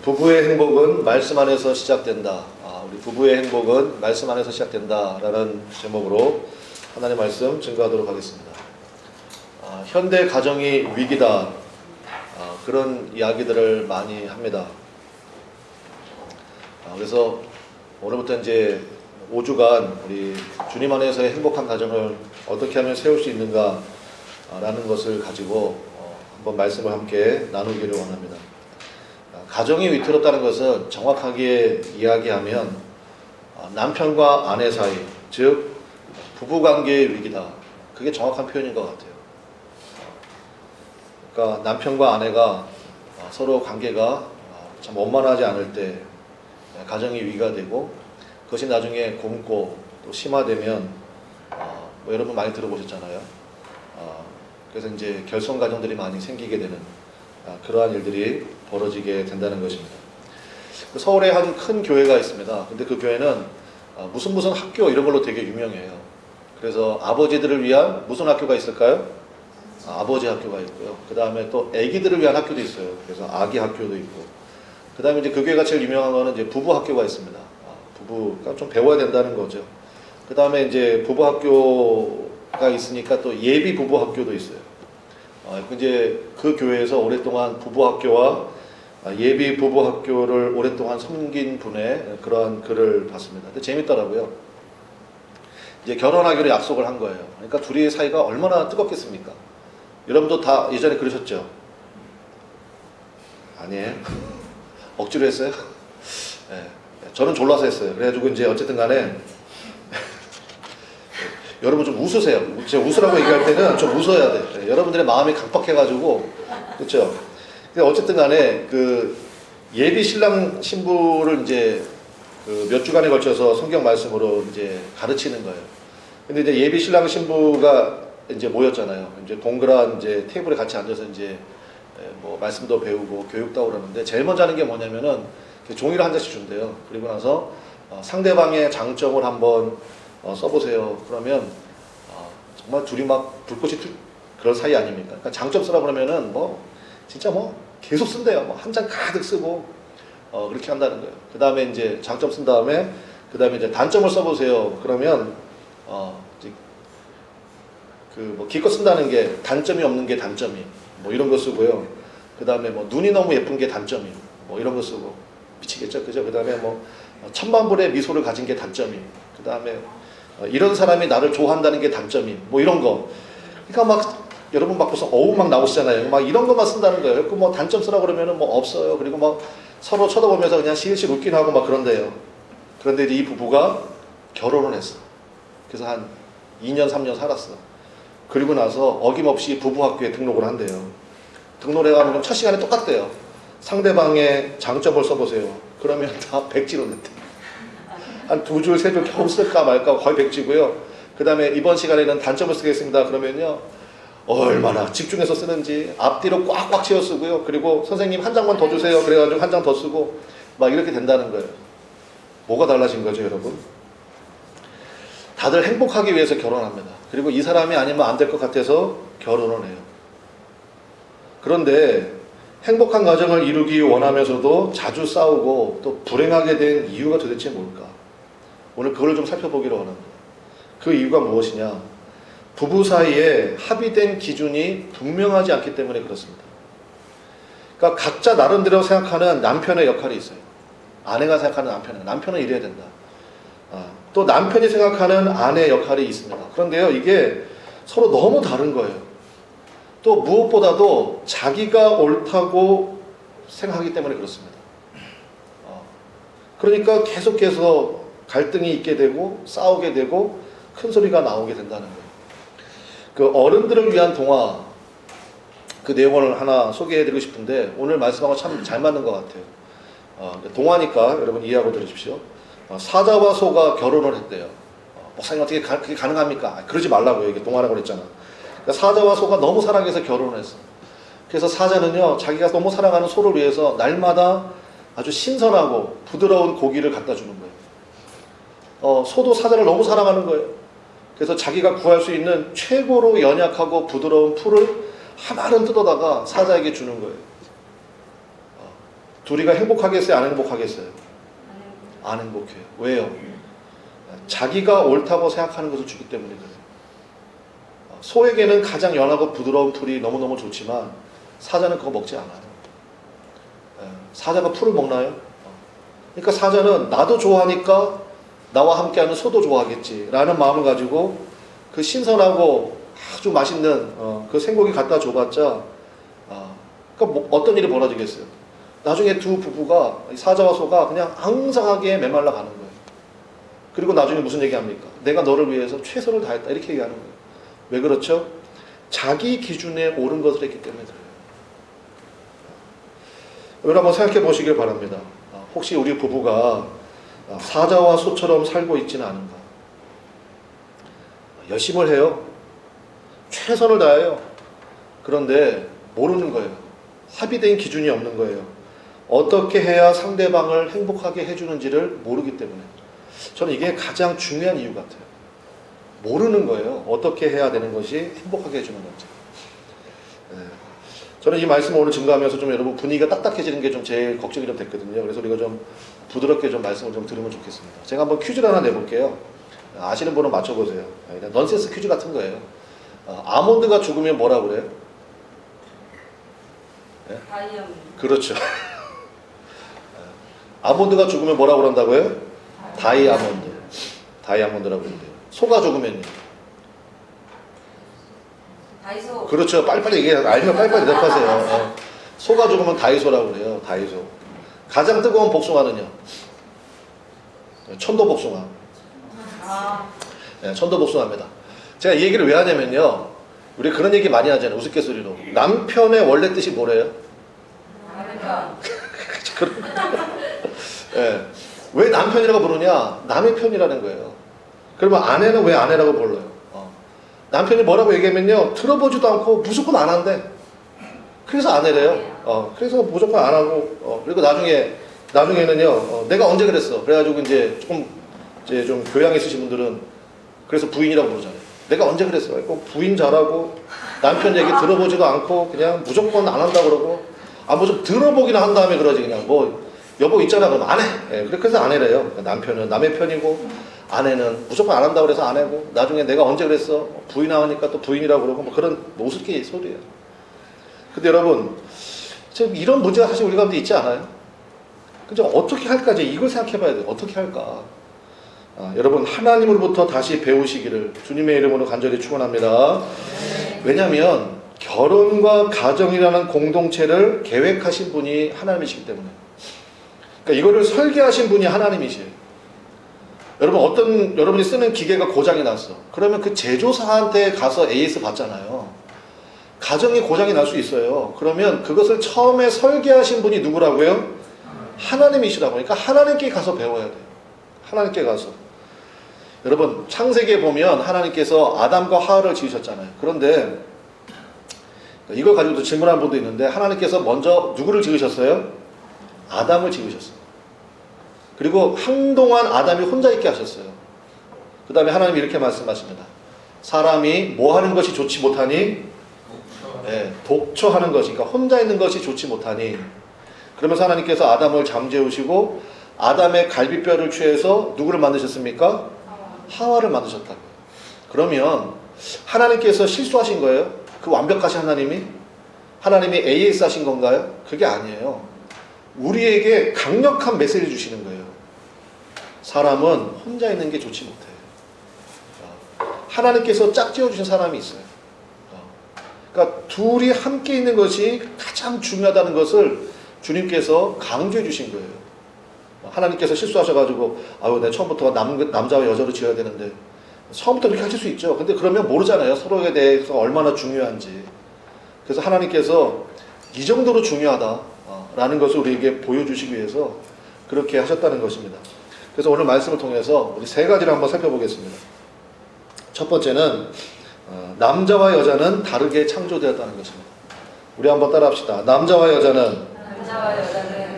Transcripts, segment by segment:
부부의 행복은 말씀 안에서 시작된다. 우리 부부의 행복은 말씀 안에서 시작된다 라는 제목으로 하나님의 말씀 증거하도록 하겠습니다. 현대 가정이 위기다, 그런 이야기들을 많이 합니다. 그래서 오늘부터 이제 5주간 우리 주님 안에서의 행복한 가정을 어떻게 하면 세울 수 있는가 라는 것을 가지고 한번 말씀을 함께 나누기를 원합니다. 가정이 위태롭다는 것은 정확하게 이야기하면 남편과 아내 사이, 즉 부부관계의 위기다. 그게 정확한 표현인 것 같아요. 그러니까 남편과 아내가 서로 관계가 참 원만하지 않을 때 가정이 위기가 되고, 그것이 나중에 굼고 또 심화되면 뭐 여러분 많이 들어보셨잖아요. 그래서 이제 결손 가정들이 많이 생기게 되는 그러한 일들이 벌어지게 된다는 것입니다. 서울에 한 큰 교회가 있습니다. 근데 그 교회는 무슨 학교 이런 걸로 되게 유명해요. 그래서 아버지들을 위한 무슨 학교가 있을까요? 아버지 학교가 있고요. 그 다음에 또 아기들을 위한 학교도 있어요. 그래서 아기 학교도 있고, 그 다음에 이제 그 교회가 제일 유명한 거는 이제 부부 학교가 있습니다. 부부가 좀 배워야 된다는 거죠. 그 다음에 이제 부부 학교가 있으니까 또 예비 부부 학교도 있어요. 이제 그 교회에서 오랫동안 부부 학교와 예비 부부 학교를 오랫동안 섬긴 분의 그러한 글을 봤습니다. 근데 재밌더라고요. 이제 결혼하기로 약속을 한 거예요. 그러니까 둘이 사이가 얼마나 뜨겁겠습니까? 여러분도 다 예전에 그러셨죠? 아니에요? 억지로 했어요? 네. 저는 졸라서 했어요. 그래가지고 이제 어쨌든 간에 여러분 좀 웃으세요. 제가 웃으라고 얘기할 때는 좀 웃어야 돼. 네. 여러분들의 마음이 강박해가지고, 그렇죠? 근데 어쨌든 간에 그 예비 신랑 신부를 이제 그 몇 주간에 걸쳐서 성경 말씀으로 이제 가르치는 거예요. 근데 이제 예비 신랑 신부가 이제 모였잖아요. 이제 동그란 이제 테이블에 같이 앉아서 이제 뭐 말씀도 배우고 교육도 하고 그러는데, 제일 먼저 하는 게 뭐냐면은 종이를 한 장씩 준대요. 그리고 나서 상대방의 장점을 한번 써보세요. 그러면 정말 둘이 막 불꽃이 그런 사이 아닙니까? 그러니까 장점 쓰라 그러면은 뭐 진짜 뭐 계속 쓴대요. 뭐 한 장 가득 쓰고 그렇게 한다는 거예요. 그 다음에 이제 장점 쓴 다음에 그 다음에 이제 단점을 써보세요. 그러면 그 뭐 기껏 쓴다는 게 단점이 없는 게 단점이 뭐 이런 거 쓰고요. 그 다음에 뭐 눈이 너무 예쁜 게 단점이 뭐 이런 거 쓰고, 미치겠죠, 그죠? 그 다음에 뭐 천만 불의 미소를 가진 게 단점이, 그 다음에 이런 사람이 나를 좋아한다는 게 단점이 뭐 이런 거. 그러니까 막 여러분 막 벌써 어우 막 나오시잖아요. 막 이런 것만 쓴다는 거예요. 그 뭐 단점 쓰라 그러면은 뭐 없어요. 그리고 막 서로 쳐다보면서 그냥 시일씩 웃긴 하고 막 그런데요. 그런데 이제 이 부부가 결혼을 했어. 그래서 한 2년 3년 살았어. 그리고 나서 어김없이 부부학교에 등록을 한대요. 등록을 해가지고 첫 시간에 똑같대요. 상대방의 장점을 써보세요. 그러면 다 백지로 냈대. 한 2줄 3줄 겨우 쓸까 말까 거의 백지고요. 그 다음에 이번 시간에는 단점을 쓰겠습니다. 그러면요, 얼마나 집중해서 쓰는지 앞뒤로 꽉꽉 채워 쓰고요. 그리고 선생님 한 장만 더 주세요. 그래가지고 한 장 더 쓰고 막 이렇게 된다는 거예요. 뭐가 달라진 거죠, 여러분? 다들 행복하기 위해서 결혼합니다. 그리고 이 사람이 아니면 안 될 것 같아서 결혼을 해요. 그런데 행복한 가정을 이루기 원하면서도 자주 싸우고 또 불행하게 된 이유가 도대체 뭘까? 오늘 그걸 좀 살펴보기로 원합니다. 그 이유가 무엇이냐? 부부 사이에 합의된 기준이 분명하지 않기 때문에 그렇습니다. 그러니까 각자 나름대로 생각하는 남편의 역할이 있어요. 아내가 생각하는 남편은 이래야 된다. 또 남편이 생각하는 아내의 역할이 있습니다. 그런데요, 이게 서로 너무 다른 거예요. 또 무엇보다도 자기가 옳다고 생각하기 때문에 그렇습니다. 그러니까 계속해서 갈등이 있게 되고 싸우게 되고 큰 소리가 나오게 된다는 거예요. 그 어른들을 위한 동화, 그 내용을 하나 소개해드리고 싶은데 오늘 말씀하고 참 잘 맞는 것 같아요. 동화니까 여러분 이해하고 들으십시오. 사자와 소가 결혼을 했대요. 목사님 어떻게 그게 가능합니까? 그러지 말라고요. 이게 동화라고 그랬잖아. 그러니까 사자와 소가 너무 사랑해서 결혼을 했어. 그래서 사자는요, 자기가 너무 사랑하는 소를 위해서 날마다 아주 신선하고 부드러운 고기를 갖다 주는 거예요. 소도 사자를 너무 사랑하는 거예요. 그래서 자기가 구할 수 있는 최고로 연약하고 부드러운 풀을 한 알은 뜯어다가 사자에게 주는 거예요. 둘이가 행복하겠어요? 안 행복하겠어요? 안 행복해요. 왜요? 자기가 옳다고 생각하는 것을 주기 때문에 그래요. 소에게는 가장 연하고 부드러운 풀이 너무너무 좋지만 사자는 그거 먹지 않아요. 사자가 풀을 먹나요? 그러니까 사자는 나도 좋아하니까 나와 함께하는 소도 좋아하겠지 라는 마음을 가지고 그 신선하고 아주 맛있는 그 생고기 갖다 줘봤자 그러니까 뭐 어떤 일이 벌어지겠어요? 나중에 두 부부가 사자와 소가 그냥 앙상하게 메말라 가는 거예요. 그리고 나중에 무슨 얘기합니까? 내가 너를 위해서 최선을 다했다 이렇게 얘기하는 거예요. 왜 그렇죠? 자기 기준에 옳은 것을 했기 때문에 그래요. 여러분 한번 생각해 보시길 바랍니다. 혹시 우리 부부가 사자와 소처럼 살고 있지는 않은가? 열심을 해요. 최선을 다해요. 그런데 모르는 거예요. 합의된 기준이 없는 거예요. 어떻게 해야 상대방을 행복하게 해주는지를 모르기 때문에. 저는 이게 가장 중요한 이유 같아요. 모르는 거예요. 어떻게 해야 되는 것이 행복하게 해주는 건지. 저는 이 말씀을 오늘 증거하면서 좀 여러분 분위기가 딱딱해지는 게 좀 제일 걱정이 좀 됐거든요. 그래서 우리가 좀 부드럽게 좀 말씀을 좀 들으면 좋겠습니다. 제가 한번 퀴즈를 하나 내볼게요. 아시는 분은 맞춰보세요. 그냥 넌센스 퀴즈 같은 거예요. 아몬드가 죽으면 뭐라 그래요? 네? 다이아몬드. 그렇죠. 아몬드가 죽으면 뭐라고 그런다고요? 다이아몬드. 다이아몬드라고 그러는데요. 소가 죽으면요? 다이소. 그렇죠. 빨리빨리 얘기해요. 알면 빨리빨리 대답하세요. 소가 죽으면 다이소라고 그래요. 다이소. 가장 뜨거운 복숭아는요? 천도복숭아. 네, 천도복숭아입니다. 제가 이 얘기를 왜 하냐면요. 우리 그런 얘기 많이 하잖아요. 우스갯소리로. 남편의 원래 뜻이 뭐래요? 남편. 네. 왜 남편이라고 부르냐? 남의 편이라는 거예요. 그러면 아내는 왜 아내라고 불러요? 남편이 뭐라고 얘기하면요. 들어보지도 않고 무조건 안 한대. 그래서 아내래요. 그래서 무조건 안 하고, 그리고 나중에는요, 내가 언제 그랬어? 그래가지고 이제 좀 교양 있으신 분들은 그래서 부인이라고 부르잖아요. 내가 언제 그랬어? 부인 잘하고, 남편 얘기 들어보지도 않고, 그냥 무조건 안 한다고 그러고, 뭐 좀 들어보기나 한 다음에 그러지, 그냥 여보 있잖아. 그럼 안 해. 그래서 아내래요. 남편은 남의 편이고, 아내는 무조건 안 한다고 그래서 아내고, 나중에 내가 언제 그랬어? 부인하니까 또 부인이라고 그러고, 뭐 그런 우습게 소리예요. 근데 여러분, 지금 이런 문제가 사실 우리 가운데 있지 않아요? 근데 어떻게 할까? 이제 이걸 생각해 봐야 돼요. 어떻게 할까? 여러분, 하나님으로부터 다시 배우시기를 주님의 이름으로 간절히 축원합니다. 왜냐하면 결혼과 가정이라는 공동체를 계획하신 분이 하나님이시기 때문에. 그러니까 이거를 설계하신 분이 하나님이시에요. 여러분, 여러분이 쓰는 기계가 고장이 났어. 그러면 그 제조사한테 가서 AS 받잖아요. 가정이 고장이 날 수 있어요. 그러면 그것을 처음에 설계하신 분이 누구라고요? 하나님이시라고. 그러니까 하나님께 가서 배워야 돼요. 하나님께 가서. 여러분, 창세기에 보면 하나님께서 아담과 하와를 지으셨잖아요. 그런데 이걸 가지고도 질문하는 분도 있는데, 하나님께서 먼저 누구를 지으셨어요? 아담을 지으셨어요. 그리고 한동안 아담이 혼자 있게 하셨어요. 그 다음에 하나님이 이렇게 말씀하십니다. 사람이 뭐 하는 것이 좋지 못하니? 독처하는 것이, 그러니까 혼자 있는 것이 좋지 못하니. 그러면서 하나님께서 아담을 잠재우시고 아담의 갈비뼈를 취해서 누구를 만드셨습니까? 하와를 만드셨다고요. 그러면 하나님께서 실수하신 거예요? 그 완벽하신 하나님이 AS 하신 건가요? 그게 아니에요. 우리에게 강력한 메시지를 주시는 거예요. 사람은 혼자 있는 게 좋지 못해요. 하나님께서 짝지어주신 사람이 있어요. 그러니까 둘이 함께 있는 것이 가장 중요하다는 것을 주님께서 강조해 주신 거예요. 하나님께서 실수하셔가지고 내가 처음부터 남자와 여자로 지어야 되는데, 처음부터 그렇게 하실 수 있죠. 근데 그러면 모르잖아요. 서로에 대해서 얼마나 중요한지. 그래서 하나님께서 이 정도로 중요하다라는 것을 우리에게 보여주시기 위해서 그렇게 하셨다는 것입니다. 그래서 오늘 말씀을 통해서 우리 세 가지를 한번 살펴보겠습니다. 첫 번째는 남자와 여자는 다르게 창조되었다는 것입니다. 우리 한번 따라합시다. 남자와 여자는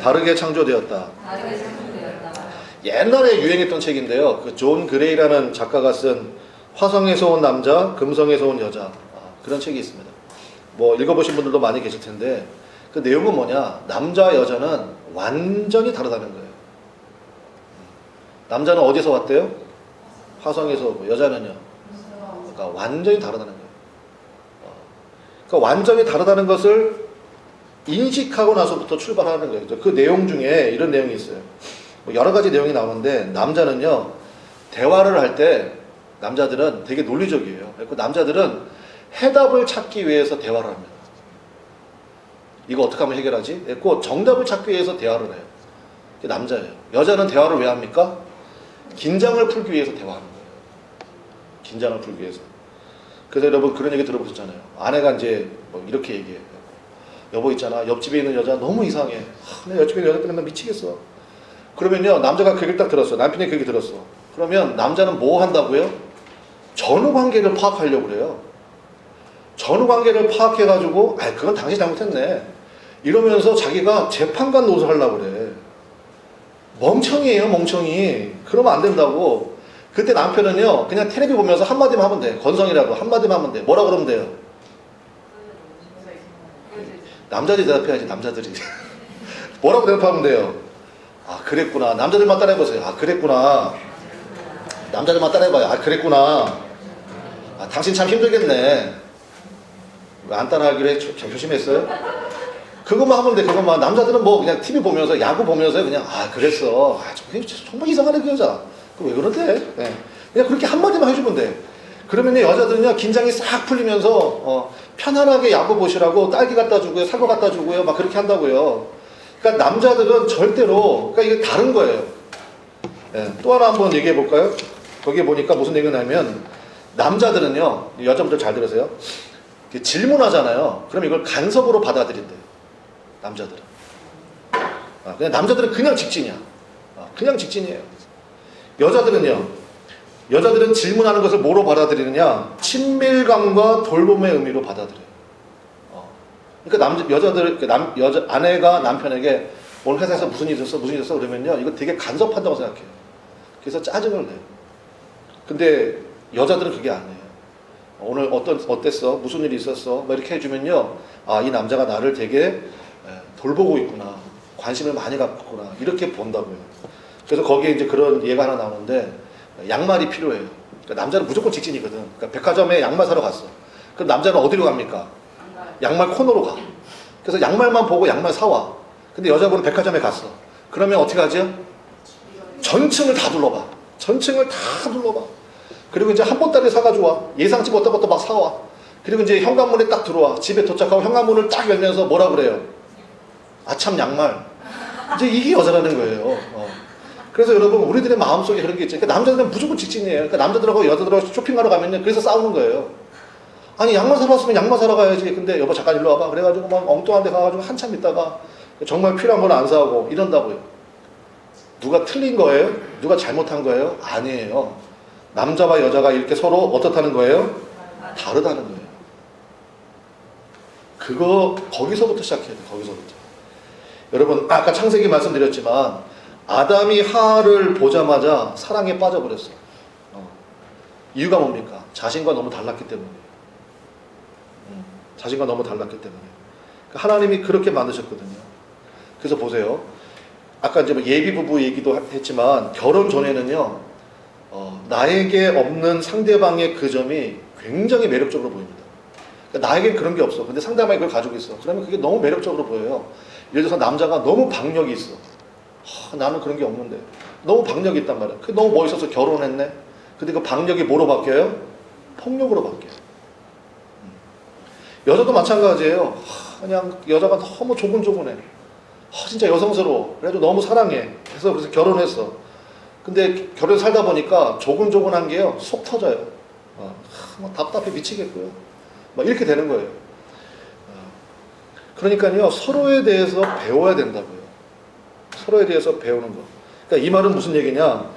다르게 창조되었다. 옛날에 유행했던 책인데요. 그 존 그레이라는 작가가 쓴 화성에서 온 남자, 금성에서 온 여자, 그런 책이 있습니다. 뭐 읽어보신 분들도 많이 계실 텐데, 그 내용은 뭐냐? 남자와 여자는 완전히 다르다는 거예요. 남자는 어디서 왔대요? 화성에서 오고 여자는요? 그러니까 완전히 다르다는 거예요. 그러니까 완전히 다르다는 것을 인식하고 나서부터 출발하는 거예요. 그 내용 중에 이런 내용이 있어요. 뭐 여러 가지 내용이 나오는데 남자는요 대화를 할 때 남자들은 되게 논리적이에요. 그 남자들은 해답을 찾기 위해서 대화를 합니다. 이거 어떻게 하면 해결하지? 그 정답을 찾기 위해서 대화를 해요. 그게 남자예요. 여자는 대화를 왜 합니까? 긴장을 풀기 위해서 대화하는 거예요. 긴장을 풀기 위해서. 그래서 여러분 그런 얘기 들어보셨잖아요. 아내가 이제 뭐 이렇게 얘기해요. 여보 있잖아. 옆집에 있는 여자 너무 이상해. 내 옆집에 있는 여자 때문에 나 미치겠어. 그러면요 남자가 그 얘기를 딱 들었어. 남편이 그 얘기 들었어. 그러면 남자는 뭐 한다고요? 전후관계를 파악하려고 그래요. 전후관계를 파악해가지고 그건 당신이 잘못했네 이러면서 자기가 재판관 노릇을 하려고 그래. 멍청이에요 멍청이. 그러면 안 된다고. 그때 남편은요 그냥 텔레비 보면서 한마디만 하면 돼. 건성이라도 한마디만 하면 돼. 뭐라 그러면 돼요? 남자들이 대답해야지. 남자들이 뭐라고 대답하면 돼요? 아 그랬구나. 남자들만 따라해보세요. 아 그랬구나. 남자들만 따라해봐요. 아 그랬구나. 아 당신 참 힘들겠네. 왜 안 따라하기로 해? 참 조심했어요? 그것만 하면 돼. 그것만. 남자들은 뭐 그냥 TV 보면서 야구 보면서 그냥 아 그랬어. 아 정말 이상하네 그 여자. 왜 그런데? 네. 그냥 그렇게 한마디만 해주면 돼. 그러면요 여자들은요 긴장이 싹 풀리면서 편안하게 야구 보시라고 딸기 갖다 주고요 사과 갖다 주고요 막 그렇게 한다고요. 그러니까 남자들은 절대로 그러니까 이게 다른 거예요. 네. 또 하나 한번 얘기해 볼까요? 거기에 보니까 무슨 얘기가 나면 남자들은요 여자분들 잘 들으세요. 질문하잖아요. 그럼 이걸 간섭으로 받아들인대요. 남자들은. 그냥 남자들은 그냥 직진이야. 그냥 직진이에요. 여자들은 질문하는 것을 뭐로 받아들이느냐? 친밀감과 돌봄의 의미로 받아들여요. 그러니까 아내가 남편에게 오늘 회사에서 무슨 일 있었어? 무슨 일 있었어? 그러면요. 이거 되게 간섭한다고 생각해요. 그래서 짜증을 내요. 근데 여자들은 그게 아니에요. 오늘 어땠어? 무슨 일이 있었어? 뭐 이렇게 해주면요. 아, 이 남자가 나를 되게 돌보고 있구나. 관심을 많이 갖구나. 이렇게 본다고요. 그래서 거기에 이제 그런 예가 하나 나오는데 양말이 필요해요. 그러니까 남자는 무조건 직진이거든. 그러니까 백화점에 양말 사러 갔어. 그럼 남자는 어디로 갑니까? 양말 코너로 가. 그래서 양말만 보고 양말 사와. 근데 여자분은 백화점에 갔어. 그러면 어떻게 하죠? 전층을 다 둘러봐. 전층을 다 둘러봐. 그리고 이제 한 보따리 사가지고 와. 예상치 못한 것도 막 사와. 그리고 이제 현관문에 딱 들어와. 집에 도착하고 현관문을 딱 열면서 뭐라 그래요? 아참 양말. 이제 이게 여자라는 거예요. 그래서 여러분 우리들의 마음속에 그런 게 있죠. 그러니까 남자들은 무조건 직진이에요. 그러니까 남자들하고 여자들하고 쇼핑하러 가면요. 그래서 싸우는 거예요. 아니 양말 사러 왔으면 양말 사러 가야지. 근데 여보 잠깐 일로 와봐. 그래가지고 막 엉뚱한 데 가가지고 한참 있다가 정말 필요한 건 안 사고 이런다고요. 누가 틀린 거예요? 누가 잘못한 거예요? 아니에요. 남자와 여자가 이렇게 서로 어떻다는 거예요? 다르다는 거예요. 거기서부터 시작해야 돼요. 거기서부터. 여러분 아까 창세기 말씀드렸지만 아담이 하와를 보자마자 사랑에 빠져버렸어요. 이유가 뭡니까? 자신과 너무 달랐기 때문에. 자신과 너무 달랐기 때문에. 하나님이 그렇게 만드셨거든요. 그래서 보세요. 아까 이제 뭐 예비 부부 얘기도 했지만 결혼 전에는요. 나에게 없는 상대방의 그 점이 굉장히 매력적으로 보입니다. 그러니까 나에겐 그런 게 없어. 근데 상대방이 그걸 가지고 있어. 그러면 그게 너무 매력적으로 보여요. 예를 들어서 남자가 너무 박력이 있어. 나는 그런 게 없는데. 너무 박력이 있단 말이야. 그게 너무 멋있어서 결혼했네. 근데 그 박력이 뭐로 바뀌어요? 폭력으로 바뀌어요. 여자도 마찬가지예요. 그냥 여자가 너무 조근조근해. 진짜 여성스러워. 그래도 너무 사랑해. 그래서 결혼했어. 근데 결혼 살다 보니까 조근조근한 게요. 속 터져요. 막 답답해 미치겠고요. 막 이렇게 되는 거예요. 그러니까요. 서로에 대해서 배워야 된다고요. 서로에 대해서 배우는 거. 그러니까 이 말은 무슨 얘기냐.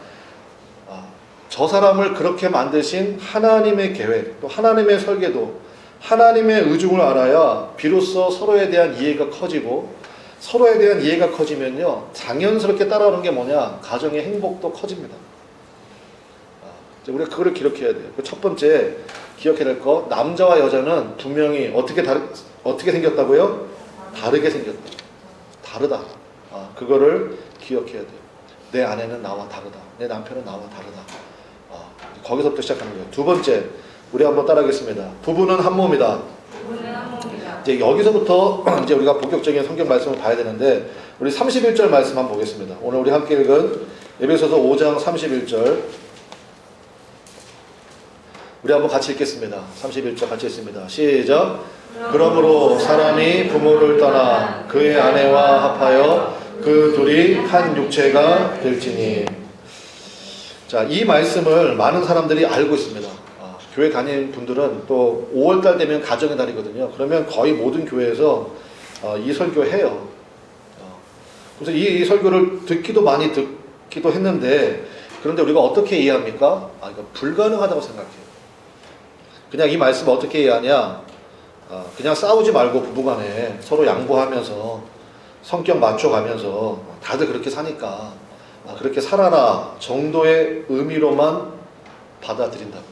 저 사람을 그렇게 만드신 하나님의 계획, 또 하나님의 설계도, 하나님의 의중을 알아야 비로소 서로에 대한 이해가 커지고 서로에 대한 이해가 커지면요. 자연스럽게 따라오는 게 뭐냐. 가정의 행복도 커집니다. 우리가 그거를 기록해야 돼요. 첫 번째 기억해야 될 거. 남자와 여자는 분명히 어떻게 생겼다고요? 다르게 생겼다. 다르다. 그거를 기억해야 돼요. 내 아내는 나와 다르다. 내 남편은 나와 다르다. 거기서부터 시작하는 거예요. 두 번째, 우리 한번 따라하겠습니다. 부부는 한 몸이다. 부부는 한 몸이다. 이제 여기서부터 이제 우리가 본격적인 성경 말씀을 봐야 되는데, 우리 31절 말씀 한번 보겠습니다. 오늘 우리 함께 읽은 에베소서 5장 31절. 우리 한번 같이 읽겠습니다. 31절 같이 읽습니다. 시작. 그러므로 사람이 부모를 떠나 그의 아내와 합하여 그 둘이 한 육체가 될지니. 자, 이 말씀을 많은 사람들이 알고 있습니다. 교회 다니는 분들은 또 5월달 되면 가정의 달이거든요. 그러면 거의 모든 교회에서 이 설교 해요. 그래서 이 설교를 많이 듣기도 했는데, 그런데 우리가 어떻게 이해합니까? 이거 불가능하다고 생각해요. 그냥 이 말씀을 어떻게 이해하냐? 그냥 싸우지 말고 부부간에 서로 양보하면서 성격 맞춰가면서 다들 그렇게 사니까 그렇게 살아라 정도의 의미로만 받아들인다고.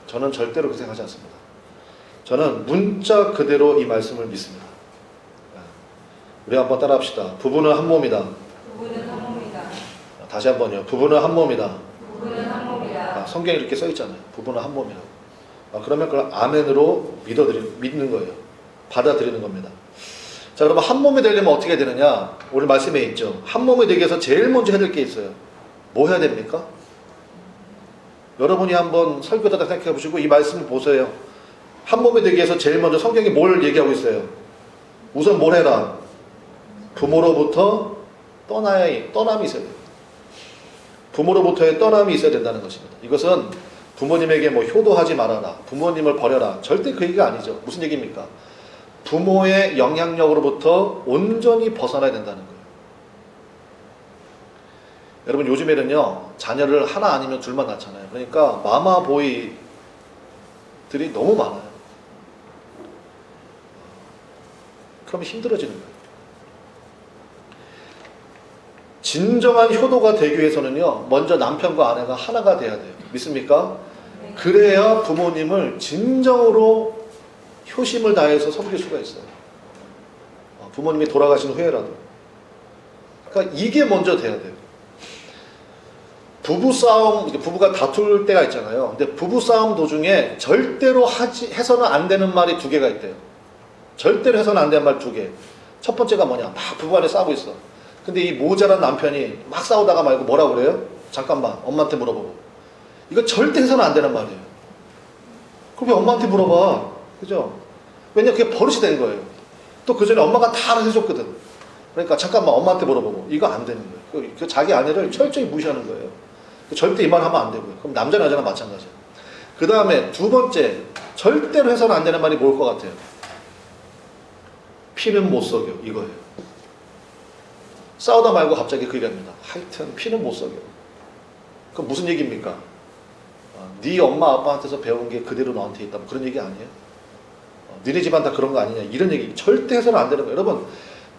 저는 절대로 그렇게 생각하지 않습니다. 저는 문자 그대로 이 말씀을 믿습니다. 우리 한번 따라합시다. 부부는 한 몸이다. 부부는 한 몸이다. 다시 한번요. 부부는 한 몸이다. 부부는 한 몸이다. 성경에 이렇게 써 있잖아요. 부부는 한 몸이라고. 그러면 그걸 아멘으로 믿는 거예요. 받아들이는 겁니다. 자, 그러면 한 몸이 되려면 어떻게 되느냐? 오늘 말씀에 있죠. 한 몸이 되기 위해서 제일 먼저 해야 될 게 있어요. 뭐 해야 됩니까? 여러분이 한번 설교하다 생각해 보시고 이 말씀을 보세요. 한 몸이 되기 위해서 제일 먼저 성경이 뭘 얘기하고 있어요? 우선 뭘 해라? 부모로부터 떠남이 있어야 돼요. 부모로부터의 떠남이 있어야 된다는 것입니다. 이것은 부모님에게 뭐 효도하지 말아라, 부모님을 버려라, 절대 그 얘기가 아니죠. 무슨 얘기입니까? 부모의 영향력으로부터 온전히 벗어나야 된다는 거예요. 여러분, 요즘에는요 자녀를 하나 아니면 둘만 낳잖아요. 그러니까 마마보이들이 너무 많아요. 그러면 힘들어지는 거예요. 진정한 효도가 되기 위해서는요 먼저 남편과 아내가 하나가 돼야 돼요. 믿습니까? 그래야 부모님을 진정으로 효심을 다해서 섬길 수가 있어요. 부모님이 돌아가신 후에라도. 그러니까 이게 먼저 돼야 돼요. 부부싸움, 부부가 다툴 때가 있잖아요. 근데 부부싸움 도중에 절대로 해서는 안 되는 말이 두 개가 있대요. 절대로 해서는 안 되는 말 두 개. 첫 번째가 뭐냐? 막 부부간에 싸우고 있어. 근데 이 모자란 남편이 막 싸우다가 말고 뭐라고 그래요? 잠깐만, 엄마한테 물어보고. 이거 절대 해서는 안 되는 말이에요. 그럼 왜 엄마한테 물어봐? 그죠? 왜냐, 그게 버릇이 된 거예요. 또 그 전에 엄마가 다 해줬거든. 그러니까 잠깐만, 엄마한테 물어보고. 이거 안 되는 거예요. 그 자기 아내를 철저히 무시하는 거예요. 절대 이 말 하면 안 되고요. 그럼 남자나 여자나 마찬가지예요. 그 다음에 두 번째, 절대로 해서는 안 되는 말이 뭘 것 같아요? 피는 못 속여, 이거예요. 싸우다 말고 갑자기 그 얘기합니다. 하여튼 피는 못 속여. 그럼 무슨 얘기입니까? 네 엄마 아빠한테서 배운 게 그대로 너한테 있다, 뭐 그런 얘기 아니에요? 너네 집안 다 그런 거 아니냐, 이런 얘기 절대 해서는 안 되는 거예요. 여러분,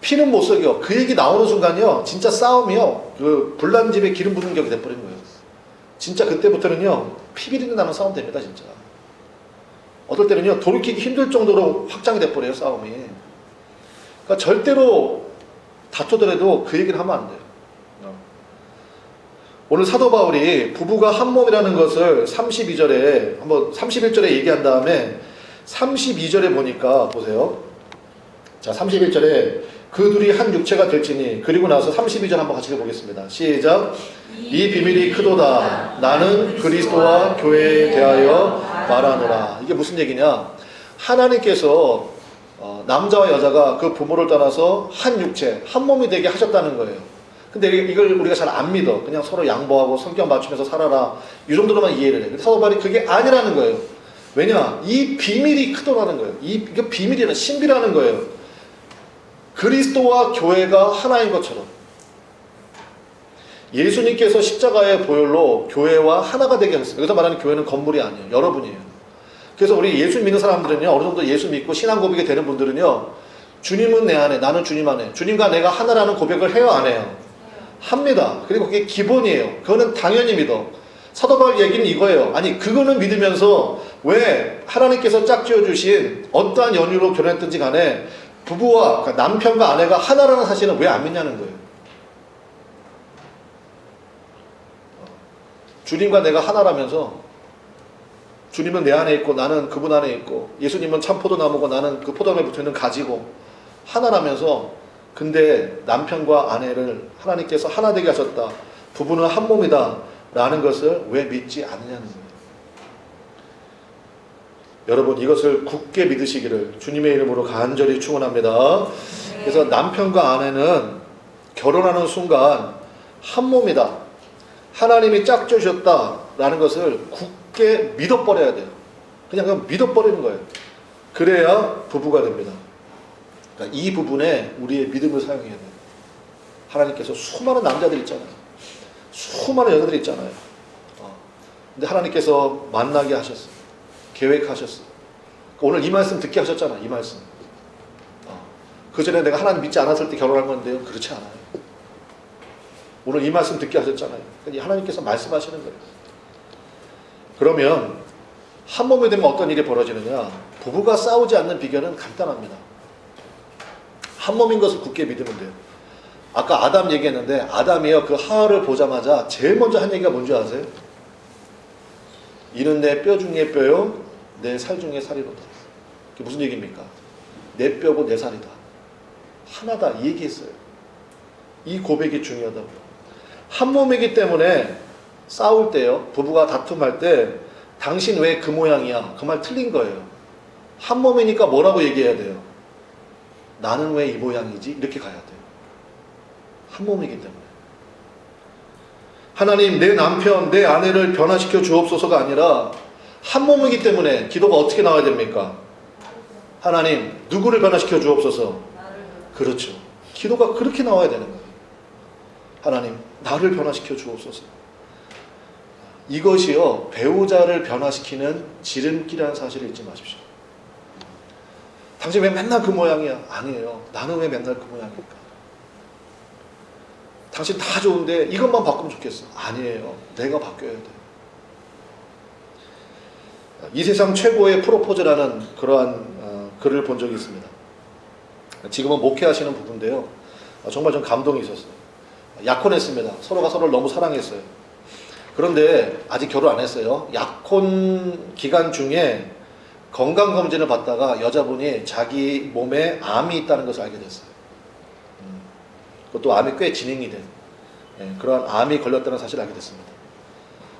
피는 못 속여, 그 얘기 나오는 순간요 진짜 싸움이요 그 불난 집에 기름 부는 격이 돼버린 거예요. 진짜 그때부터는요 피비린내 나는 싸움 됩니다. 진짜 어떨 때는요 돌이키기 힘들 정도로 확장이 돼버려요, 싸움이. 그러니까 절대로 다투더라도 그 얘기를 하면 안 돼요. 오늘 사도 바울이 부부가 한 몸이라는 것을 32절에 한번 31절에 얘기한 다음에 32절에 보니까 보세요. 자, 31절에 그 둘이 한 육체가 될지니, 그리고 나서 32절 한번 같이 읽어보겠습니다. 시작. 이 비밀이 크도다. 나는 그리스도와 교회에 대하여 말하노라. 이게 무슨 얘기냐? 하나님께서 남자와 여자가 그 부모를 떠나서 한 육체, 한 몸이 되게 하셨다는 거예요. 근데 이걸 우리가 잘 안 믿어. 그냥 서로 양보하고 성격 맞추면서 살아라, 이 정도로만 이해를 해. 근데 사도 바울이 그게 아니라는 거예요. 왜냐? 이 비밀이 크더라는 거예요. 이게 비밀이라, 신비라는 거예요. 그리스도와 교회가 하나인 것처럼 예수님께서 십자가의 보혈로 교회와 하나가 되게 하셨어요. 여기서 말하는 교회는 건물이 아니에요. 여러분이에요. 그래서 우리 예수 믿는 사람들은요, 어느 정도 예수 믿고 신앙 고백이 되는 분들은요, 주님은 내 안에, 나는 주님 안에, 주님과 내가 하나라는 고백을 해요, 안 해요? 합니다. 그리고 그게 기본이에요. 그거는 당연히 믿어. 사도 바울 얘기는 이거예요. 아니, 그거는 믿으면서 왜 하나님께서 짝지어 주신 어떠한 연유로 결혼했든지 간에 부부와 그러니까 남편과 아내가 하나라는 사실은 왜 안 믿냐는 거예요. 주님과 내가 하나라면서 주님은 내 안에 있고 나는 그분 안에 있고 예수님은 참 포도나무고 나는 그 포도나무에 붙어있는 가지고 하나라면서 근데 남편과 아내를 하나님께서 하나 되게 하셨다. 부부는 한 몸이다 라는 것을 왜 믿지 않느냐는 거예요. 여러분 이것을 굳게 믿으시기를 주님의 이름으로 간절히 축원합니다. 그래서 남편과 아내는 결혼하는 순간 한 몸이다. 하나님이 짝지으셨다라는 것을 굳게 믿어버려야 돼요. 그냥 믿어버리는 거예요. 그래야 부부가 됩니다. 그러니까 이 부분에 우리의 믿음을 사용해야 돼요. 하나님께서 수많은 남자들 있잖아요. 수많은 여자들 있잖아요. 근데 하나님께서 만나게 하셨어요. 계획하셨어요. 오늘 이 말씀 듣게 하셨잖아요. 이 말씀. 그 전에 내가 하나님 믿지 않았을 때 결혼한 건데요. 그렇지 않아요. 오늘 이 말씀 듣게 하셨잖아요. 하나님께서 말씀하시는 거예요. 그러면 한 몸이 되면 어떤 일이 벌어지느냐? 부부가 싸우지 않는 비결은 간단합니다. 한 몸인 것을 굳게 믿으면 돼요. 아까 아담 얘기했는데 아담이요 그 하와를 보자마자 제일 먼저 한 얘기가 뭔지 아세요? 이는 내 뼈 중에 뼈요 내 살 중에 살이로다. 그게 무슨 얘기입니까? 내 뼈고 내 살이다. 하나다 이 얘기했어요. 이 고백이 중요하다고요. 한 몸이기 때문에 싸울 때요 부부가 다툼할 때 당신 왜 그 모양이야? 그 말 틀린 거예요. 한 몸이니까 뭐라고 얘기해야 돼요? 나는 왜 이 모양이지? 이렇게 가야 돼요. 한 몸이기 때문에. 하나님 내 남편 내 아내를 변화시켜 주옵소서가 아니라 한 몸이기 때문에 기도가 어떻게 나와야 됩니까? 하나님 누구를 변화시켜 주옵소서. 그렇죠. 기도가 그렇게 나와야 되는 거예요. 하나님 나를 변화시켜 주옵소서. 이것이요 배우자를 변화시키는 지름길이라는 사실을 잊지 마십시오. 당신 왜 맨날 그 모양이야? 아니에요. 나는 왜 맨날 그 모양일까? 당신 다 좋은데 이것만 바꾸면 좋겠어. 아니에요. 내가 바뀌어야 돼. 이 세상 최고의 프로포즈라는 그러한 글을 본 적이 있습니다. 지금은 목회하시는 부부인데요. 정말 좀 감동이 있었어요. 약혼했습니다. 서로가 서로를 너무 사랑했어요. 그런데 아직 결혼 안 했어요. 약혼 기간 중에 건강검진을 받다가 여자분이 자기 몸에 암이 있다는 것을 알게 됐어요. 그것도 암이 꽤 진행이 된 그러한 암이 걸렸다는 사실을 알게 됐습니다.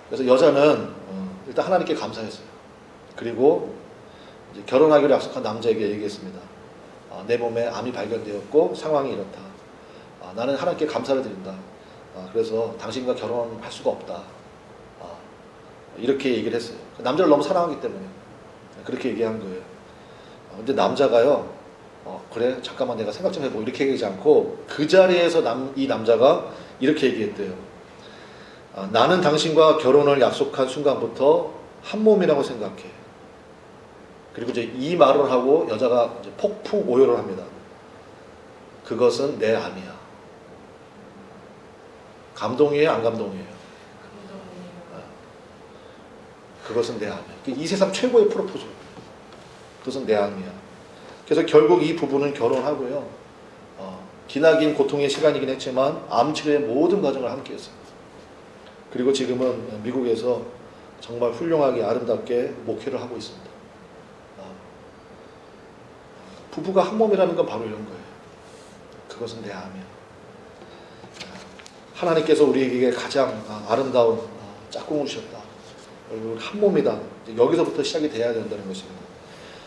그래서 여자는 일단 하나님께 감사했어요. 그리고 이제 결혼하기로 약속한 남자에게 얘기했습니다. 내 몸에 암이 발견되었고 상황이 이렇다. 나는 하나님께 감사를 드린다. 그래서 당신과 결혼할 수가 없다. 이렇게 얘기를 했어요. 남자를 너무 사랑하기 때문에 그렇게 얘기한 거예요. 근데 남자가요, 그래 잠깐만 내가 생각 좀 해보고 이렇게 얘기하지 않고 그 자리에서 이 남자가 이렇게 얘기했대요. 나는 당신과 결혼을 약속한 순간부터 한 몸이라고 생각해. 그리고 이제 이 말을 하고 여자가 이제 폭풍 오열을 합니다. 그것은 내 암이야. 감동이에요, 안 감동이에요? 그것은 내 암이야. 이 세상 최고의 프로포즈. 그것은 내 암이야. 그래서 결국 이 부부는 결혼하고요. 기나긴 고통의 시간이긴 했지만 암 치료의 모든 과정을 함께 했어요. 그리고 지금은 미국에서 정말 훌륭하게 아름답게 목회를 하고 있습니다. 부부가 한 몸이라는 건 바로 이런 거예요. 그것은 내 암이야. 하나님께서 우리에게 가장 아름다운 짝꿍을 주셨다. 우리 한 몸이다. 여기서부터 시작이 돼야 된다는 것입니다.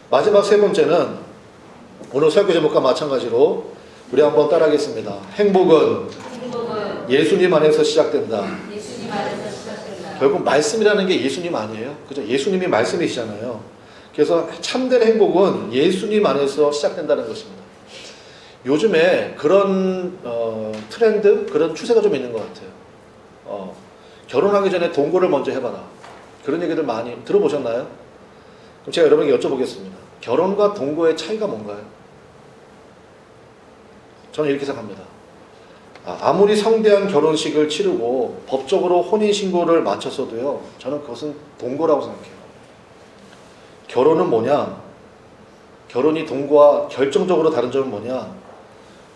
마지막 세 번째는 오늘 설교 제목과 마찬가지로 우리 한번 따라하겠습니다. 행복은 예수님 안에서 시작된다. 예수님 안에서 시작된다. 결국 말씀이라는 게 예수님 아니에요? 그죠? 예수님이 말씀이시잖아요. 그래서 참된 행복은 예수님 안에서 시작된다는 것입니다. 요즘에 그런 트렌드, 그런 추세가 좀 있는 것 같아요. 결혼하기 전에 동거를 먼저 해봐라. 그런 얘기들 많이 들어보셨나요? 그럼 제가 여러분에게 여쭤보겠습니다. 결혼과 동거의 차이가 뭔가요? 저는 이렇게 생각합니다. 아무리 성대한 결혼식을 치르고 법적으로 혼인신고를 마쳤어도요, 저는 그것은 동거라고 생각해요. 결혼은 뭐냐? 결혼이 동거와 결정적으로 다른 점은 뭐냐?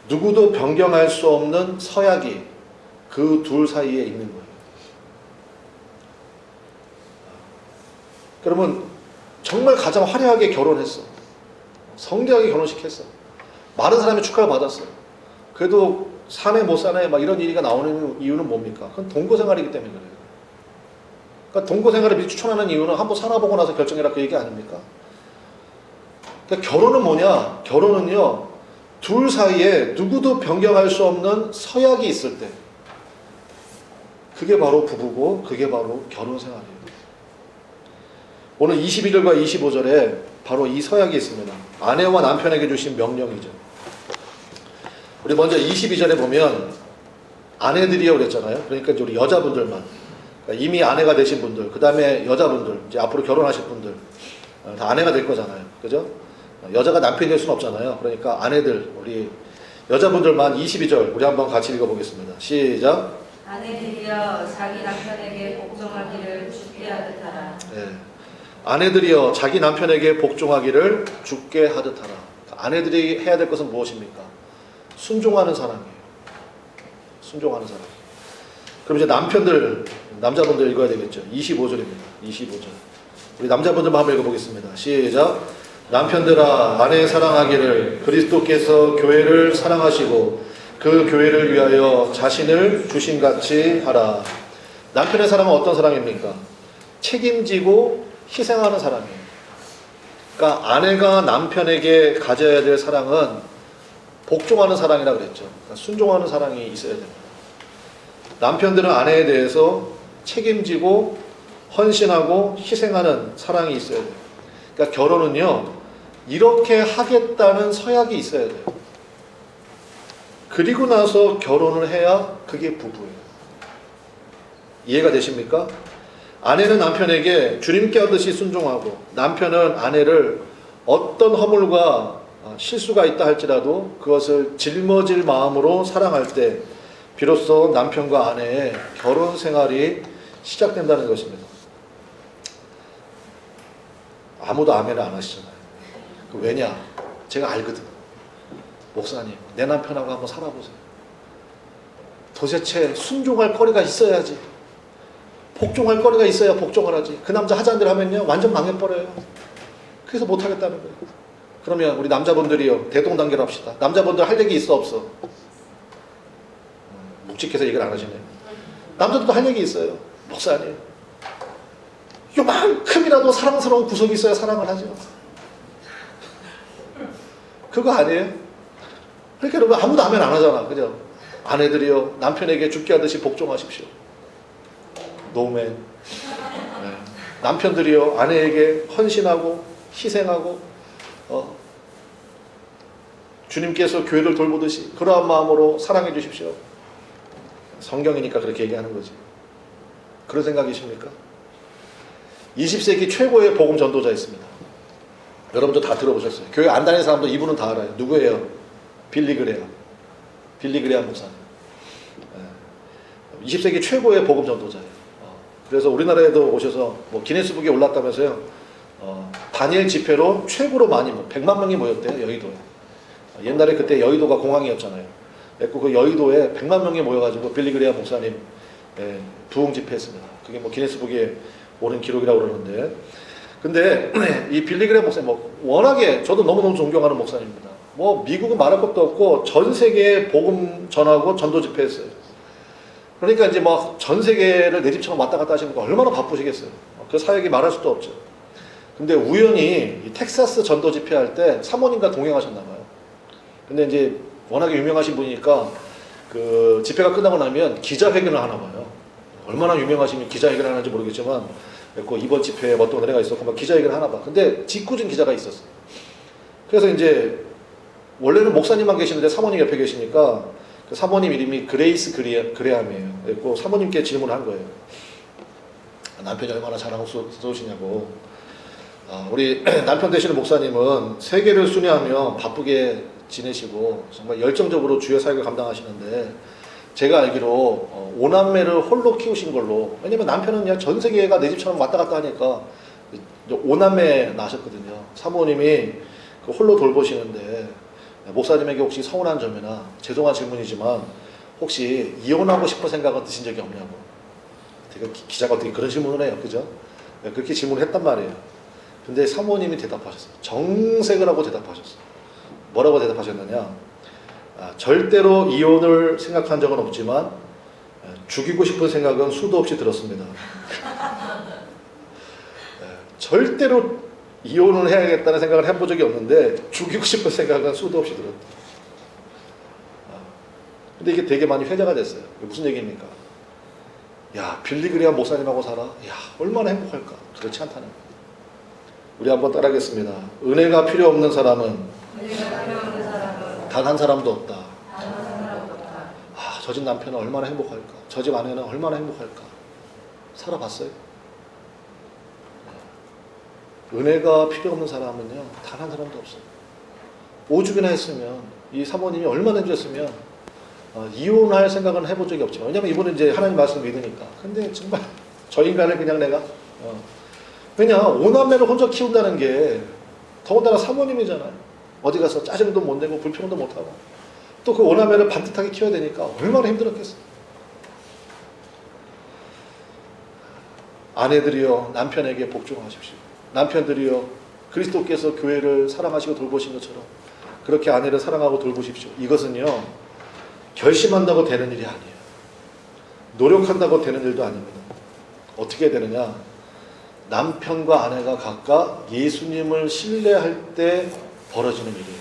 누구도 변경할 수 없는 서약이 그 둘 사이에 있는 거예요. 그러면 정말 가장 화려하게 결혼했어. 성대하게 결혼식 했어. 많은 사람이 축하를 받았어. 그래도 사내 못 사내 막 이런 얘기가 나오는 이유는 뭡니까? 그건 동거 생활이기 때문에 그래요. 그러니까 동거 생활을 미리 추천하는 이유는 한번 살아보고 나서 결정해라 그 얘기 아닙니까? 그러니까 결혼은 뭐냐? 결혼은요, 둘 사이에 누구도 변경할 수 없는 서약이 있을 때, 그게 바로 부부고, 그게 바로 결혼 생활이에요. 오늘 22절과 25절에 바로 이 서약이 있습니다. 아내와 남편에게 주신 명령이죠. 우리 먼저 22절에 보면 아내들이요 그랬잖아요. 그러니까 이제 우리 여자분들만, 그러니까 이미 아내가 되신 분들, 그 다음에 여자분들, 이제 앞으로 결혼하실 분들 다 아내가 될 거잖아요. 그죠? 여자가 남편이 될 수는 없잖아요. 그러니까 아내들, 우리 여자분들만 22절 우리 한번 같이 읽어보겠습니다. 시작. 아내들이여 자기 남편에게 복종하기를 주께 하듯 하라. 네. 아내들이여 자기 남편에게 복종하기를 주께 하듯 하라. 아내들이 해야 될 것은 무엇입니까? 순종하는 사랑이에요. 순종하는 사랑. 그럼 이제 남편들, 남자분들 읽어야 되겠죠. 25절입니다. 25절. 우리 남자분들만 한번 읽어보겠습니다. 시작. 남편들아 아내 사랑하기를 그리스도께서 교회를 사랑하시고 그 교회를 위하여 자신을 주신같이 하라. 남편의 사랑은 어떤 사랑입니까? 책임지고 희생하는 사랑이에요. 그러니까 아내가 남편에게 가져야 될 사랑은 복종하는 사랑이라고 그랬죠. 그러니까 순종하는 사랑이 있어야 됩니다. 남편들은 아내에 대해서 책임지고 헌신하고 희생하는 사랑이 있어야 돼요. 그러니까 결혼은요, 이렇게 하겠다는 서약이 있어야 돼요. 그리고 나서 결혼을 해야 그게 부부예요. 이해가 되십니까? 아내는 남편에게 주님께 하듯이 순종하고, 남편은 아내를 어떤 허물과 실수가 있다 할지라도 그것을 짊어질 마음으로 사랑할 때 비로소 남편과 아내의 결혼 생활이 시작된다는 것입니다. 아무도 아멘을 안 하시잖아요. 왜냐? 제가 알거든. 목사님, 내 남편하고 한번 살아보세요. 도대체 순종할 거리가 있어야지. 복종할 거리가 있어야 복종을 하지. 그 남자 하자는 대로 하면요, 완전 망해버려요. 그래서 못하겠다는 거예요. 그러면 우리 남자분들이요, 대동단결합시다. 남자분들 할 얘기 있어 없어? 묵직해서 얘기를 안 하시네요. 남자들도 할 얘기 있어요. 목사님, 요만큼이라도 사랑스러운 구석이 있어야 사랑을 하죠. 그거 아니에요? 그러니까 여러분 아무도 아멘 안 하잖아. 그죠? 아내들이요, 남편에게 죽게 하듯이 복종하십시오. 노맨. 네. 남편들이요, 아내에게 헌신하고 희생하고 주님께서 교회를 돌보듯이 그러한 마음으로 사랑해 주십시오. 성경이니까 그렇게 얘기하는 거지. 그런 생각이십니까? 20세기 최고의 복음 전도자 있습니다. 여러분도 다 들어보셨어요. 교회 안 다니는 사람도 이분은 다 알아요. 누구예요? 빌리 그레엄. 빌리 그레엄 목사님. 20세기 최고의 복음 전도자예요. 그래서 우리나라에도 오셔서 뭐 기네스북에 올랐다면서요. 단일 집회로 최고로 많이 100만 명이 모였대요. 여의도에. 옛날에 그때 여의도가 공항이었잖아요. 그 여의도에 100만 명이 모여가지고 빌리 그레엄 목사님 부흥 집회했습니다. 그게 뭐 기네스북에 오른 기록이라고 그러는데, 근데 이 빌리 그레엄 목사님 워낙에 저도 너무너무 존경하는 목사님입니다. 미국은 말할 것도 없고 전 세계에 복음 전하고 전도 집회했어요. 그러니까 이제 전 세계를 내 집처럼 왔다 갔다 하시는 거 얼마나 바쁘시겠어요. 그 사역이 말할 수도 없죠. 근데 우연히 이 텍사스 전도 집회할 때 사모님과 동행하셨나 봐요. 근데 이제 워낙에 유명하신 분이니까 그 집회가 끝나고 나면 기자회견을 하나 봐요. 얼마나 유명하시면 기자회견을 하는지 모르겠지만 이번 집회에 어떤 은혜가 있었고 막 기자회견을 하나 봐. 근데 직구준 기자가 있었어요. 그래서 이제 원래는 목사님만 계시는데 사모님 옆에 계시니까 그 사모님 이름이 그레이스 그레함이에요. 그래서 사모님께 질문을 한 거예요. 남편이 얼마나 자랑스러우시냐고. 우리 남편 되시는 목사님은 세계를 순회하며 바쁘게 지내시고 정말 열정적으로 주의 사역을 감당하시는데, 제가 알기로 5남매를 홀로 키우신 걸로, 왜냐면 남편은 그냥 전 세계가 내 집처럼 왔다 갔다 하니까 5남매 낳으셨거든요. 사모님이 그 홀로 돌보시는데 목사님에게 혹시 서운한 점이나 죄송한 질문이지만 혹시 이혼하고 싶은 생각은 드신 적이 없냐고. 되게 기자가 어떻게 그런 질문을 해요, 그죠? 그렇게 질문을 했단 말이에요. 근데 사모님이 대답하셨어요. 정색을 하고 대답하셨어요. 뭐라고 대답하셨느냐? 절대로 이혼을 생각한 적은 없지만 죽이고 싶은 생각은 수도 없이 들었습니다. 절대로 이혼을 해야겠다는 생각을 해본 적이 없는데 죽이고 싶은 생각은 수도 없이 들었다. 근데 이게 되게 많이 회자가 됐어요. 무슨 얘기입니까? 야, 빌리그리암 목사님하고 살아? 야, 얼마나 행복할까? 그렇지 않다는 거예요. 우리 한번 따라하겠습니다. 은혜가 필요 없는 사람은 단 한 사람도 없다. 아, 저 집 남편은 얼마나 행복할까? 저 집 아내는 얼마나 행복할까? 살아봤어요? 은혜가 필요 없는 사람은요, 단 한 사람도 없어요. 오죽이나 했으면, 이 사모님이 얼마나 해주셨으면, 이혼할 생각은 해본 적이 없죠. 왜냐면 이분은 이제 하나님 말씀 믿으니까. 근데 정말 저 인간을 그냥 내가, 그냥 오남매를 혼자 키운다는 게, 더군다나 사모님이잖아요. 어디 가서 짜증도 못 내고 불평도 못 하고, 또 그 오남매를 반듯하게 키워야 되니까 얼마나 힘들었겠어요. 아내들이여 남편에게 복종하십시오. 남편들이여 그리스도께서 교회를 사랑하시고 돌보신 것처럼 그렇게 아내를 사랑하고 돌보십시오. 이것은요, 결심한다고 되는 일이 아니에요. 노력한다고 되는 일도 아닙니다. 어떻게 되느냐? 남편과 아내가 각각 예수님을 신뢰할 때 벌어지는 일이에요.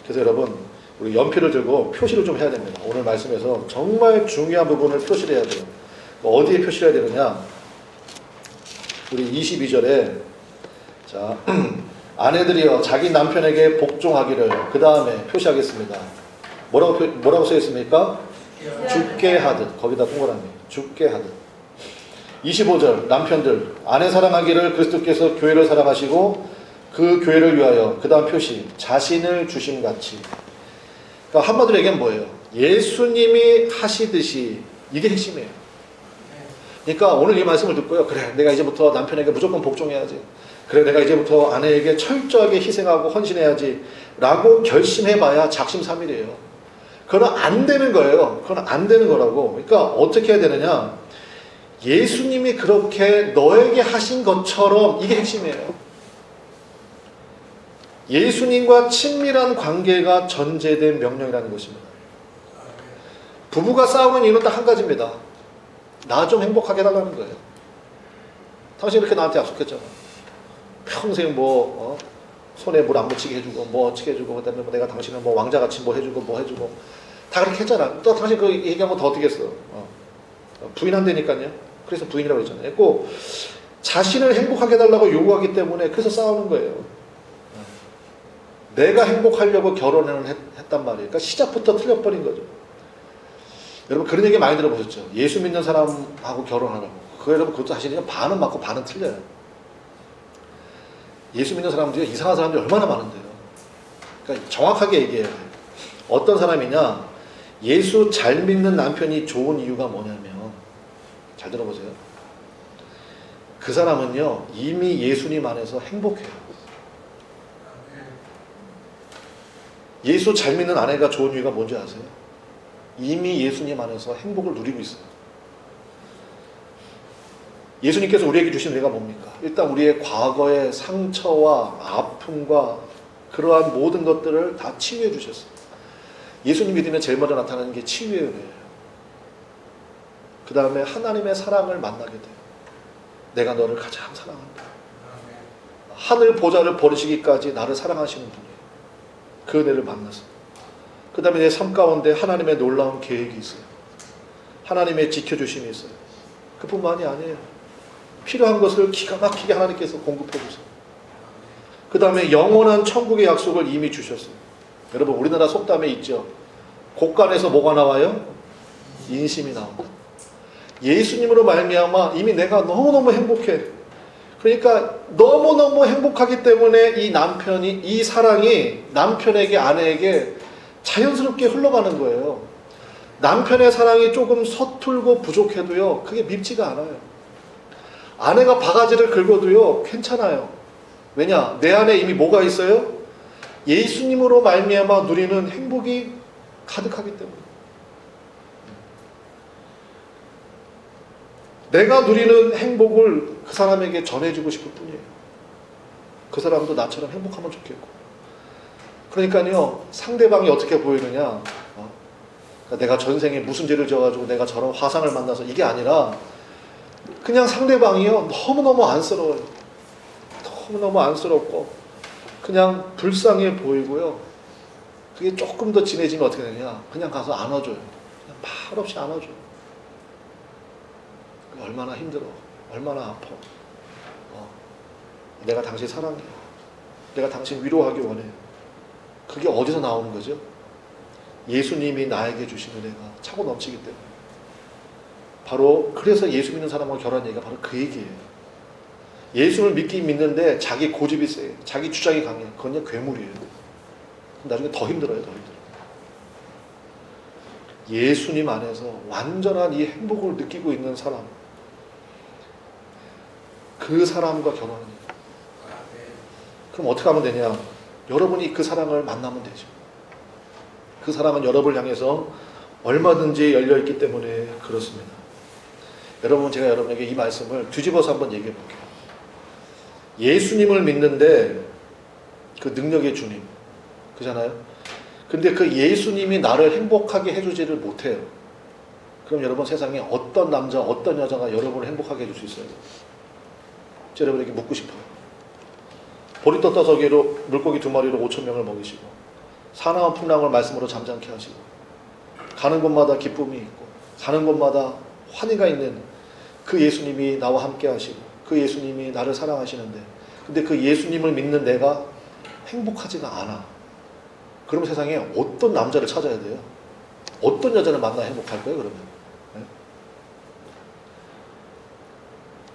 그래서 여러분, 우리 연필을 들고 표시를 좀 해야 됩니다. 오늘 말씀에서 정말 중요한 부분을 표시를 해야 돼요. 어디에 표시를 해야 되느냐? 우리 22절에 자, 아내들이여 자기 남편에게 복종하기를, 그 다음에 표시하겠습니다. 뭐라고 써 있습니까? 죽게 하듯. 거기다 동그라미. 죽게 하듯. 25절 남편들 아내 사랑하기를 그리스도께서 교회를 사랑하시고 그 교회를 위하여, 그 다음 표시 자신을 주심같이. 그러니까 한마디로 얘기하면 뭐예요? 예수님이 하시듯이. 이게 핵심이에요. 그러니까 오늘 이 말씀을 듣고요, 그래 내가 이제부터 남편에게 무조건 복종해야지, 그래 내가 이제부터 아내에게 철저하게 희생하고 헌신해야지 라고 결심해봐야 작심삼일이에요. 그건 안 되는 거예요. 그건 안 되는 거라고. 그러니까 어떻게 해야 되느냐? 예수님이 그렇게 너에게 하신 것처럼. 이게 핵심이에요. 예수님과 친밀한 관계가 전제된 명령이라는 것입니다. 부부가 싸우는 이유는 딱 한 가지입니다. 나 좀 행복하게 해달라는 거예요. 당신 이렇게 나한테 약속했잖아. 평생 손에 물 안 묻히게 해주고 뭐 어떻게 해주고, 그다음에 내가 당신을 왕자같이 뭐 해주고 뭐 해주고 다 그렇게 했잖아. 또 당신 그 얘기하면 더 어떻게 했어? 부인한다니까요. 그래서 부인이라고 했잖아요. 꼭 자신을 행복하게 해달라고 요구하기 때문에 그래서 싸우는 거예요. 내가 행복하려고 결혼을 했단 말이에요. 그러니까 시작부터 틀려버린 거죠. 여러분 그런 얘기 많이 들어보셨죠? 예수 믿는 사람하고 결혼하라고. 여러분 그것도 사실 반은 맞고 반은 틀려요. 예수 믿는 사람들이 이상한 사람들이 얼마나 많은데요. 그러니까 정확하게 얘기해야 돼요. 어떤 사람이냐? 예수 잘 믿는 남편이 좋은 이유가 뭐냐면, 잘 들어보세요. 그 사람은요 이미 예수님 안에서 행복해요. 예수 잘 믿는 아내가 좋은 이유가 뭔지 아세요? 이미 예수님 안에서 행복을 누리고 있어요. 예수님께서 우리에게 주신 은혜가 뭡니까? 일단 우리의 과거의 상처와 아픔과 그러한 모든 것들을 다 치유해 주셨어요. 예수님 믿으면 제일 먼저 나타나는 게 치유의 은혜예요. 그 다음에 하나님의 사랑을 만나게 돼요. 내가 너를 가장 사랑한다. 하늘 보좌를 버리시기까지 나를 사랑하시는 분이에요. 그 은혜를 만나서. 그 다음에 내 삶 가운데 하나님의 놀라운 계획이 있어요. 하나님의 지켜주심이 있어요. 그뿐만이 아니에요. 필요한 것을 기가 막히게 하나님께서 공급해 주세요. 그 다음에 영원한 천국의 약속을 이미 주셨어요. 여러분 우리나라 속담에 있죠. 곡간에서 뭐가 나와요? 인심이 나온다. 예수님으로 말미암아 이미 내가 너무너무 행복해. 그러니까 너무너무 행복하기 때문에 이 남편이, 이 사랑이 남편에게, 아내에게 자연스럽게 흘러가는 거예요. 남편의 사랑이 조금 서툴고 부족해도요 그게 밉지가 않아요. 아내가 바가지를 긁어도요 괜찮아요. 왜냐? 내 안에 이미 뭐가 있어요? 예수님으로 말미암아 누리는 행복이 가득하기 때문에. 내가 누리는 행복을 그 사람에게 전해주고 싶을 뿐이에요. 그 사람도 나처럼 행복하면 좋겠고. 그러니까요, 상대방이 어떻게 보이느냐, 그러니까 내가 전생에 무슨 죄를 져가지고 내가 저런 화상을 만나서 이게 아니라 그냥 상대방이요, 너무너무 안쓰러워요. 너무너무 안쓰럽고 그냥 불쌍해 보이고요. 그게 조금 더 진해지면 어떻게 되냐, 그냥 가서 안아줘요. 그냥 말없이 안아줘요. 얼마나 힘들어, 얼마나 아파. 내가 당신 사랑해. 내가 당신 위로하기 원해. 그게 어디서 나오는 거죠? 예수님이 나에게 주신 은혜가 차고 넘치기 때문에. 바로 그래서 예수 믿는 사람하고 결혼한 얘기가 바로 그 얘기예요. 예수를 믿긴 믿는데 자기 고집이 세요. 자기 주장이 강해요. 그건 그냥 괴물이에요. 나중에 더 힘들어요. 더 힘들어요. 예수님 안에서 완전한 이 행복을 느끼고 있는 사람, 그 사람과 결혼하는 거예요. 그럼 어떻게 하면 되냐? 여러분이 그 사랑을 만나면 되죠. 그 사랑은 여러분을 향해서 얼마든지 열려있기 때문에 그렇습니다. 여러분, 제가 여러분에게 이 말씀을 뒤집어서 한번 얘기해 볼게요. 예수님을 믿는데 그 능력의 주님, 그잖아요? 근데 그 예수님이 나를 행복하게 해주지를 못해요. 그럼 여러분, 세상에 어떤 남자, 어떤 여자가 여러분을 행복하게 해줄 수 있어요? 제가 여러분에게 묻고 싶어요. 보리떡 5개로 물고기 2마리로 5,000명을 먹이시고, 사나운 풍랑을 말씀으로 잠잠케 하시고, 가는 곳마다 기쁨이 있고 가는 곳마다 환희가 있는 그 예수님이 나와 함께 하시고, 그 예수님이 나를 사랑하시는데, 근데 그 예수님을 믿는 내가 행복하지가 않아. 그럼 세상에 어떤 남자를 찾아야 돼요? 어떤 여자를 만나야 행복할 거예요, 그러면? 네?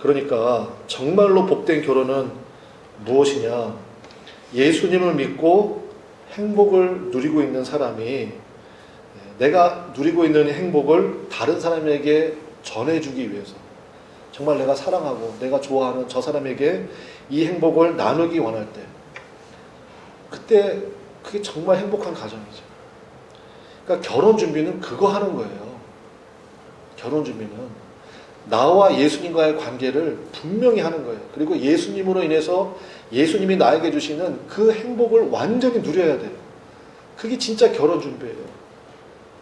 그러니까 정말로 복된 결혼은 무엇이냐? 예수님을 믿고 행복을 누리고 있는 사람이 내가 누리고 있는 행복을 다른 사람에게 전해주기 위해서, 정말 내가 사랑하고 내가 좋아하는 저 사람에게 이 행복을 나누기 원할 때, 그때 그게 정말 행복한 가정이죠. 그러니까 결혼 준비는 그거 하는 거예요. 결혼 준비는 나와 예수님과의 관계를 분명히 하는 거예요. 그리고 예수님으로 인해서 예수님이 나에게 주시는 그 행복을 완전히 누려야 돼요. 그게 진짜 결혼 준비예요.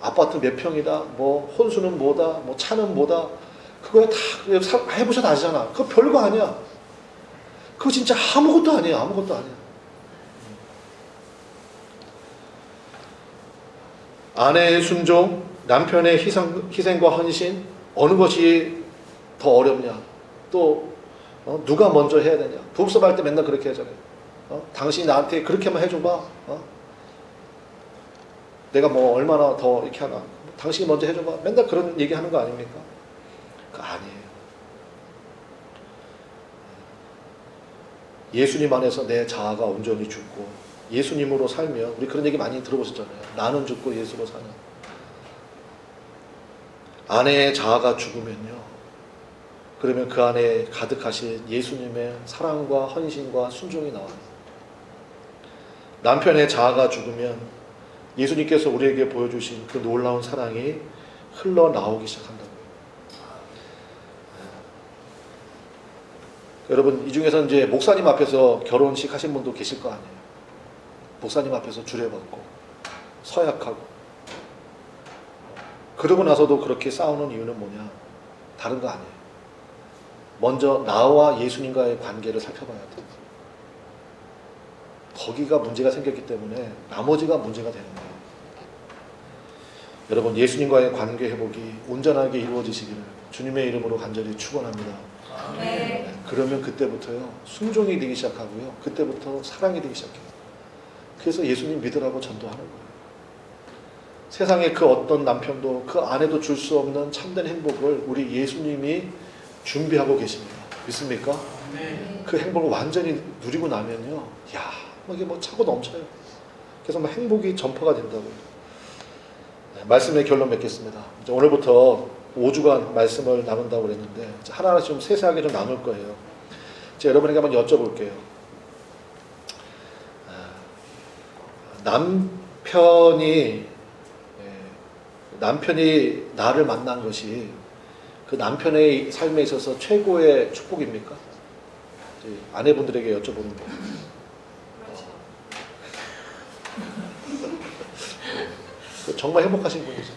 아파트 몇 평이다, 뭐 혼수는 뭐다, 뭐 차는 뭐다, 그거 다 해보셔도 아시잖아. 그거 별거 아니야. 그거 진짜 아무것도 아니에요. 아무것도 아니야. 아내의 순종, 남편의 희생과 헌신, 어느 것이 더 어렵냐? 또 누가 먼저 해야 되냐? 부부싸움 할 때 맨날 그렇게 하잖아요. 당신이 나한테 그렇게만 해줘봐. 내가 뭐 얼마나 더 이렇게 하나? 당신이 먼저 해줘봐. 맨날 그런 얘기하는 거 아닙니까? 그거 아니에요. 예수님 안에서 내 자아가 온전히 죽고 예수님으로 살면, 우리 그런 얘기 많이 들어보셨잖아요. 나는 죽고 예수로 사는. 아내의 자아가 죽으면요, 그러면 그 안에 가득하신 예수님의 사랑과 헌신과 순종이 나와요. 남편의 자아가 죽으면 예수님께서 우리에게 보여주신 그 놀라운 사랑이 흘러나오기 시작한다고요. 여러분, 이 중에서 이제 목사님 앞에서 결혼식 하신 분도 계실 거 아니에요. 목사님 앞에서 주례받고 서약하고, 그러고 나서도 그렇게 싸우는 이유는 뭐냐? 다른 거 아니에요. 먼저 나와 예수님과의 관계를 살펴봐야 돼요. 거기가 문제가 생겼기 때문에 나머지가 문제가 되는 거예요. 여러분, 예수님과의 관계 회복이 온전하게 이루어지시기를 주님의 이름으로 간절히 축원합니다. 네. 그러면 그때부터요, 순종이 되기 시작하고요, 그때부터 사랑이 되기 시작해요. 그래서 예수님 믿으라고 전도하는 거예요. 세상에 그 어떤 남편도 그 아내도 줄 수 없는 참된 행복을 우리 예수님이 준비하고 계십니다. 믿습니까? 네. 그 행복을 완전히 누리고 나면요, 야, 이게 뭐 차고 넘쳐요. 그래서 뭐 행복이 전파가 된다고요. 네, 말씀의 결론 맺겠습니다. 이제 오늘부터 5주간 말씀을 나눈다고 그랬는데, 하나하나씩 좀 세세하게 좀 나눌 거예요. 제가 여러분에게 한번 여쭤볼게요. 남편이 나를 만난 것이 그 남편의 삶에 있어서 최고의 축복입니까? 이제 아내분들에게 여쭤보는 거예요. 정말 행복하신 분이죠.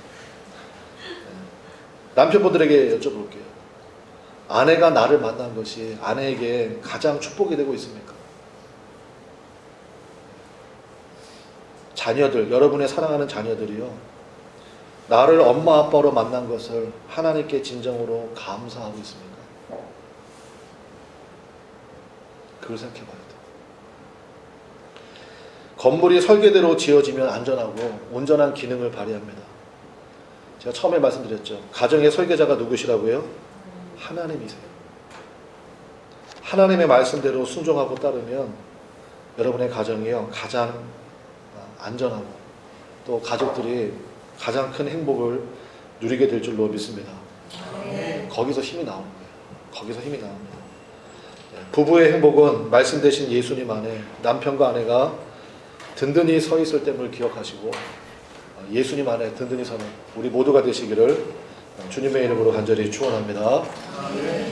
남편분들에게 여쭤볼게요. 아내가 나를 만난 것이 아내에게 가장 축복이 되고 있습니까? 자녀들, 여러분의 사랑하는 자녀들이요, 나를 엄마 아빠로 만난 것을 하나님께 진정으로 감사하고 있습니까? 그걸 생각해 봐야 돼요. 건물이 설계대로 지어지면 안전하고 온전한 기능을 발휘합니다. 제가 처음에 말씀드렸죠. 가정의 설계자가 누구시라고요? 하나님이세요. 하나님의 말씀대로 순종하고 따르면 여러분의 가정이요, 가장 안전하고 또 가족들이 가장 큰 행복을 누리게 될 줄로 믿습니다. 거기서 힘이 나오는 거예요. 거기서 힘이 나옵니다. 부부의 행복은 말씀 대신 예수님 안에 남편과 아내가 든든히 서 있을 때를 기억하시고 예수님 안에 든든히 서는 우리 모두가 되시기를 주님의 이름으로 간절히 축원합니다.